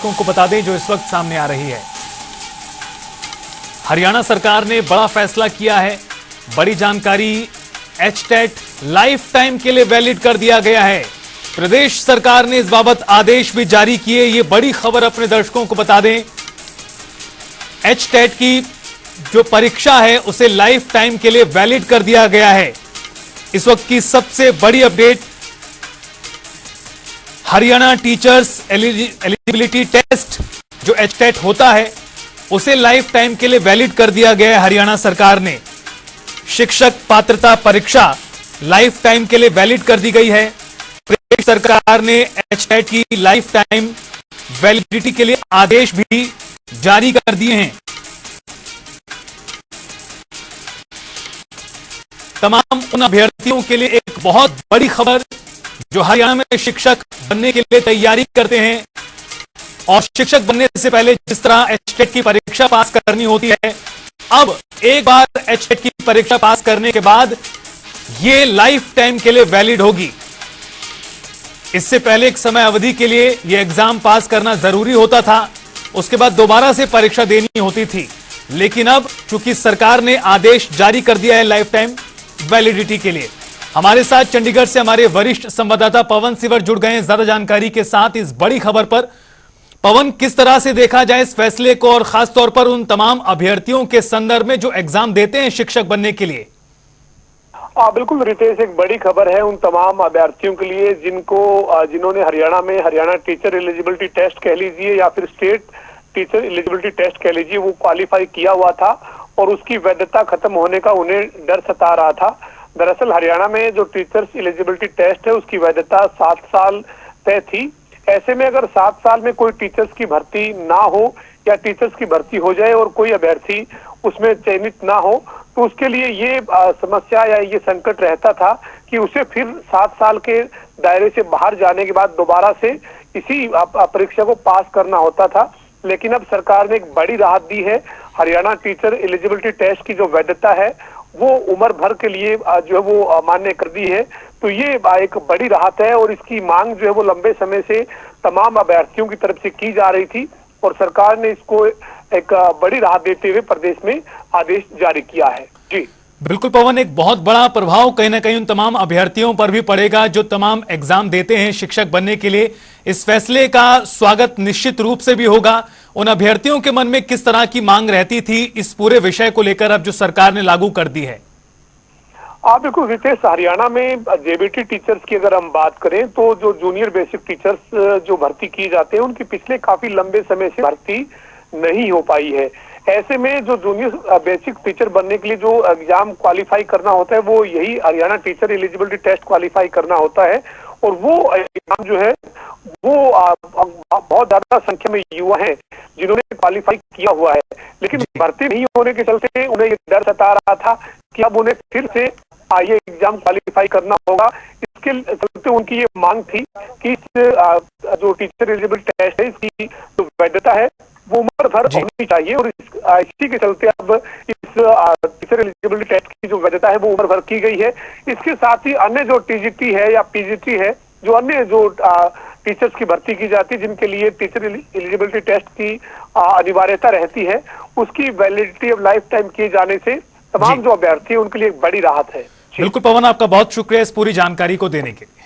को बता दें जो इस वक्त सामने आ रही है। हरियाणा सरकार ने बड़ा फैसला किया है। बड़ी जानकारी, एचटेट लाइफ टाइम के लिए वैलिड कर दिया गया है। प्रदेश सरकार ने इस बाबत आदेश भी जारी किए। ये बड़ी खबर अपने दर्शकों को बता दें। एचटेट की जो परीक्षा है उसे लाइफ टाइम के लिए वैलिड कर दिया गया है। इस वक्त की सबसे बड़ी update, Haryana teachers eligibility test जो एचटेट होता है उसे लाइफ टाइम के लिए वैलिड कर दिया गया है। हरियाणा सरकार ने शिक्षक पात्रता परीक्षा लाइफ टाइम के लिए वैलिड कर दी गई है। प्रदेश सरकार ने एचटेट की लाइफ टाइम वैलिडिटी के लिए आदेश भी जारी कर दिए हैं। तमाम उन अभ्यर्थियों के लिए एक बहुत बड़ी खबर जो हरियाणा में शिक्षक बनने के लिए तैयारी करते हैं और शिक्षक बनने से पहले जिस तरह एचटेट की परीक्षा पास करनी होती है, अब एक बार एचटेट की परीक्षा पास करने के बाद यह लाइफ टाइम के लिए वैलिड होगी। इससे पहले एक समय अवधि के लिए यह एग्जाम पास करना जरूरी होता था, उसके बाद दोबारा से परीक्षा देनी होती थी। लेकिन अब चूंकि सरकार ने आदेश जारी कर दिया है लाइफ टाइम वैलिडिटी के लिए। हमारे साथ चंडीगढ़ से हमारे वरिष्ठ संवाददाता पवन सिवर जुड़ गए हैं ज्यादा जानकारी के साथ इस बड़ी खबर पर। पवन, किस तरह से देखा जाए इस फैसले को और खासतौर पर उन तमाम अभ्यर्थियों के संदर्भ में जो एग्जाम देते हैं शिक्षक बनने के लिए? बिल्कुल रितेश, एक बड़ी खबर है उन तमाम अभ्यर्थियों के लिए जिन्होंने हरियाणा में हरियाणा टीचर एलिजिबिलिटी टेस्ट कह लीजिए या फिर स्टेट टीचर एलिजिबिलिटी टेस्ट कह लीजिए, वो क्वालिफाई किया हुआ था और उसकी वैधता खत्म होने का उन्हें डर सता रहा था। दरअसल हरियाणा में जो टीचर्स एलिजिबिलिटी टेस्ट है उसकी वैधता 7 साल तय थी। ऐसे में अगर 7 साल में कोई टीचर्स की भर्ती ना हो या टीचर्स की भर्ती हो जाए और कोई अभ्यर्थी उसमें चयनित ना हो तो उसके लिए ये समस्या या ये संकट रहता था कि उसे फिर 7 साल के दायरे से बाहर जाने के बाद दोबारा से इसी परीक्षा को पास करना होता था। लेकिन अब सरकार ने एक बड़ी राहत दी है। हरियाणा टीचर एलिजिबिलिटी टेस्ट की जो वैधता है वो उम्र भर के लिए जो है वो मान्य कर दी है। तो ये एक बड़ी राहत है और इसकी मांग जो है वो लंबे समय से तमाम अभ्यर्थियों की तरफ से की जा रही थी और सरकार ने इसको एक बड़ी राहत देते हुए प्रदेश में आदेश जारी किया है। जी बिल्कुल पवन, एक बहुत बड़ा प्रभाव कहीं ना कहीं उन तमाम अभ्यर्थियों पर भी पड़ेगा जो तमाम एग्जाम देते हैं शिक्षक बनने के लिए। इस फैसले का स्वागत निश्चित रूप से भी होगा। उन अभ्यर्थियों के मन में किस तरह की मांग रहती थी इस पूरे विषय को लेकर अब जो सरकार ने लागू कर दी है? बिल्कुल रितेश, हरियाणा में जेबीटी टीचर्स की अगर हम बात करें तो जो जूनियर बेसिक टीचर्स जो भर्ती किए जाते हैं उनकी पिछले काफी लंबे समय से भर्ती नहीं हो पाई है। ऐसे में जो जूनियर बेसिक टीचर बनने के लिए जो एग्जाम क्वालिफाई करना होता है वो यही Haryana teacher eligibility test qualify करना होता है और वो एग्जाम जो है वो बहुत ज्यादा संख्या में युवा हैं जिन्होंने क्वालिफाई किया हुआ है, लेकिन भर्ती नहीं होने के चलते उन्हें ये डर सता रहा था कि अब उन्हें फिर से ये एग्जाम क्वालिफाई करना होगा। इसके चलते उनकी ये मांग थी कि जो टीचर एलिजिबिलिटी टेस्ट है इसकी जो वैधता है वो उम्र भर होनी चाहिए और इसी के चलते अब इस टीचर एलिजिबिलिटी टेस्ट की जो वैधता है वो उम्र भर की गई है। इसके साथ ही अन्य जो टीजीटी है या पीजीटी है, जो अन्य जो टीचर्स की भर्ती की जाती है जिनके लिए टीचर एलिजिबिलिटी टेस्ट की अनिवार्यता रहती है, उसकी वैलिडिटी अब लाइफ टाइम किए जाने से तमाम जो अभ्यर्थी है उनके लिए एक बड़ी राहत है। बिल्कुल पवन, आपका बहुत शुक्रिया इस पूरी जानकारी को देने के लिए।